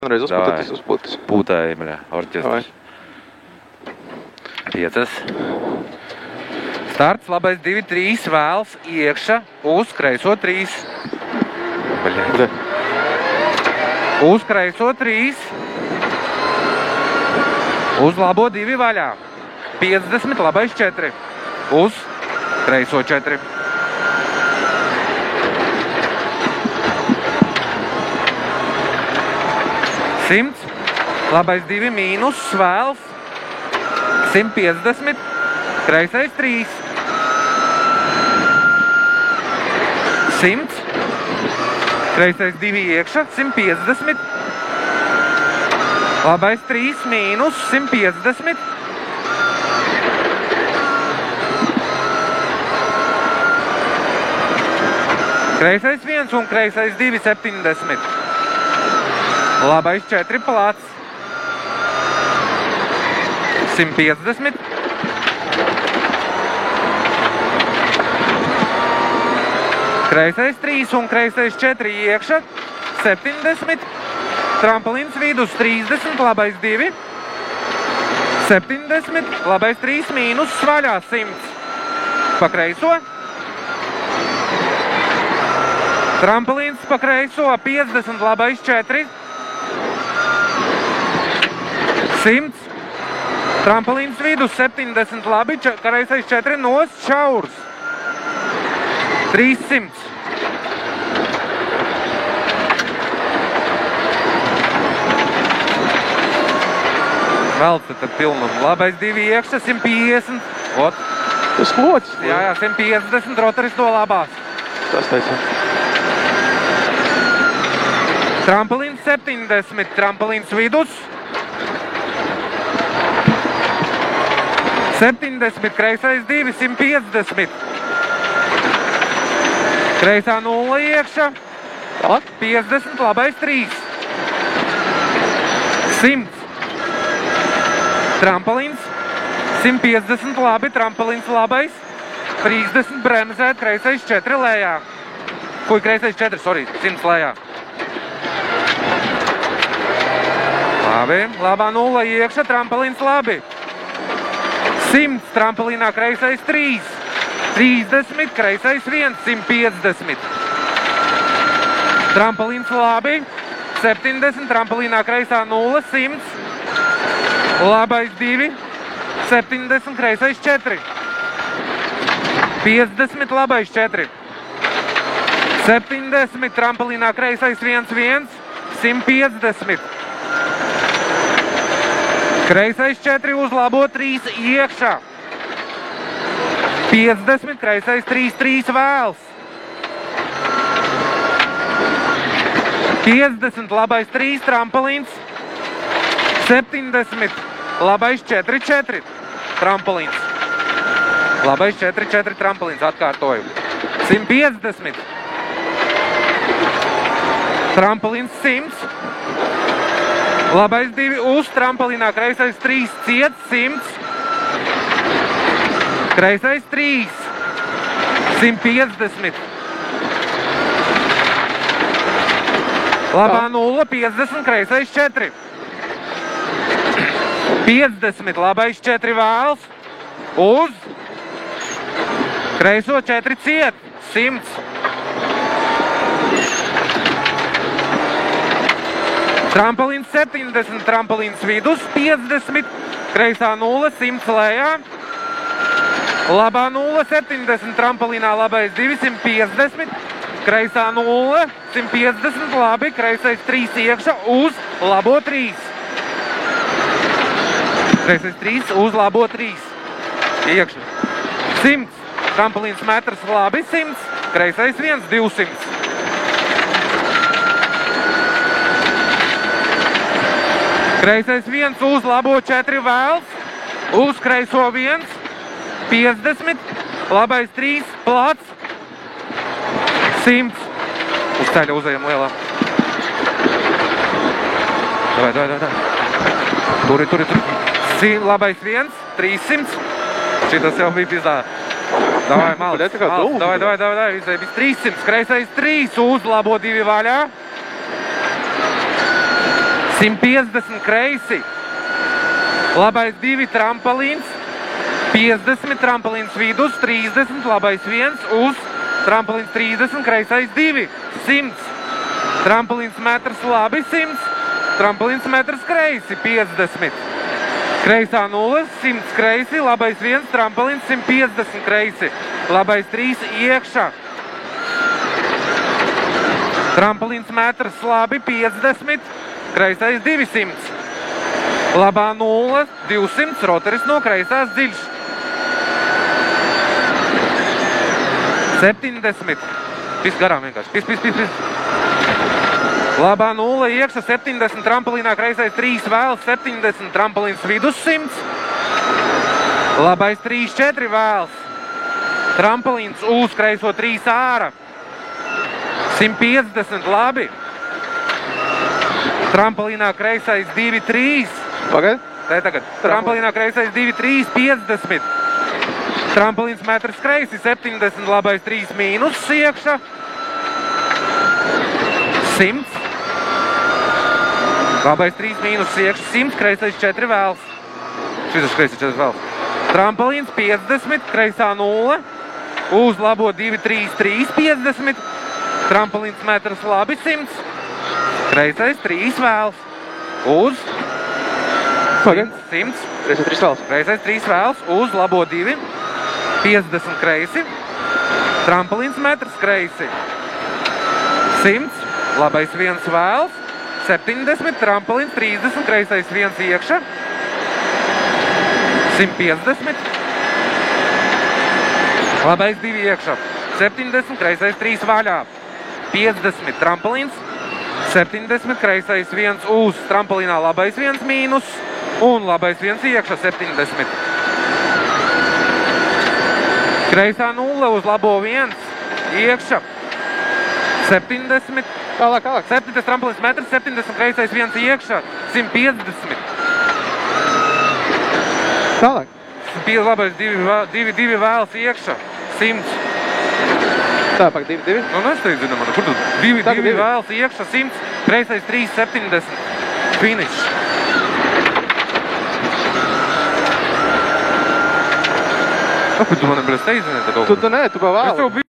Vienreiz uzpūtis. Pūtēji, bļā, orķestris. 5. Starts, labais 2-3, vēls, iekša, uz kreiso 3. Bļā. Uz kreiso 3. Uz labo 2 vaļā. 50, labais 4. Uz kreiso 4. Simts, labais 2 mīnus, svēls, 150, kreisais 3. 100, kreisais 2 iekša, 150, labais 3 mīnus, 150, kreisais 1 un kreisais 2, 70. Labais 4 plats. 150. Kreisais 3 un kreisais 4 iekša. 70. Trampolins vidus 30, labais 2. 70. Labais 3 mīnus, svaļā 100. Pa kreiso. Trampolins pa kreiso 50, labais 4. 100, trampolins vidus 70, labi, kreisais 4 nos, šaurs. 300. Velc tad pilnum. Labais 2 iekša, 150. Ot. Tas loķis. Jā, 150, rotaris no labās. Tas teica. Trampolins 70, trampolins vidus. 70, kreisais 2, 150. Kreisā 0 iekša. 50, labais 3. 100. Trampolins. 150, labi, trampolins labais. 30, bremzēt, kreisais 4 lejā. Kuj, kreisais 4, sorry, 100 lejā. Labi, labā 0 iekša, trampolins labi. 100, trampolinā kreisais 3, 30, kreisais 1, 150. Trampolins labi, 70, trampolinā kreisā 0, 100. Labais 2, 70, kreisais 4. 50, labais 4. 70, trampolinā kreisais 1, 1, 150. Kreisais 4 uz labo 3 iekšā. 50, kreisais 3, 3 vēls. 50, labais 3, trampolins. 70, labais 4, 4, trampolins. Labais 4, 4, trampolins, atkārtoju. 150. Trampolins 100. Labais 2 uz, trampolinā kreisais 3, ciet, 100. Kreisais 3, 150. Labā 0, 50, kreisais 4. 50, labais 4 vēls, uz. Kreiso 4 ciet, 100. Trampolins 70, trampolins vidus 50, kreisā 0, 100 lejā. Labā 0, 70, trampolinā labais 2, 150, kreisā 0, 150, labi, kreisais 3 iekša, uz labo 3. Kreisais 3, uz labo 3. Iekša. 100, trampolins metrs labi, 100, kreisais 1, 200. Kreisais 1 uz labo 4 vēls, uz kreiso 1, 50, labais 3, plats, 100. Uz ceļa uzējam lielā. Davai. Turi. Labais 1, 300. Šitas jau bija pizdā. Davai, malc. Davai. Visai bija 300. Kreisais 3 uz labo 2 vaļā. 150 kreisi. Labais 2 trampolīns. 50 trampolīns vidus, 30, labais 1 uz trampolīns 30, kreisais 2, 100. Trampolīns metrs labi, 100. Trampolīns metrs kreisi, 50. Kreisā 0, 100 kreisi, labais 1, trampolīns 150 kreisi. Labais 3 iekšā. Trampolīns metrs labi, 50. Kreisais 200. Labā 0, 200, rotaris no kreisās dziļš. 70. Pis garām vienkārši. Pis. Labā 0 iekšā, 70 trampolīnā, kreisais 3 vēls, 70 trampolīns vidus 100. Labais 3, 4 vēls. Trampolīns uz kreiso 3 ārā. 150 labi. Trampolīnā kreisais 2, 3. Pagaid. Tagad. Trampolīnā kreisais 2, 3, 50. Trampolīns metrs kreisi, 70, labais 3 mīnus iekšā. 100. Labais 3 mīnus iekšā, 100, kreisais 4 vēls. Šitas kreisais 4 vēls. Trampolīns 50, kreisā 0. Uz labo 2, 3, 3, 50. Trampolīns metrs labi, 100. Kreisais 3 vēls. Uz 100. Kreisais 3 vēls. Kreisais 3 vēls. Uz labo 2. 50 kreisi. Trampolīns metrs kreisi. 100. Labais 1 vēls. 70. Trampolīns 30. Kreisais 1 iekšā. 150. Labais 2 iekšā. 70. Kreisais 3 vaļā. 50. Trampolīns. 70. Kreisais 1 uz trampolīnā, labais 1 mīnus. Un labais 1 iekšā, 70. Kreisā 0 uz labo 1 iekšā. 70. Tālāk. 7. trampolīns metrs, 70. Kreisais 1 iekšā. 150. Tālāk. Labais 2 vēls iekšā. 100. Tālāk 2. Nu, nesteidzinām, kur tu? 2 vēls iekšā, 100. Kreisais 3, 70. Finish. Kāpēc tu mani steidzini? Tu nē, tu pa vēlu.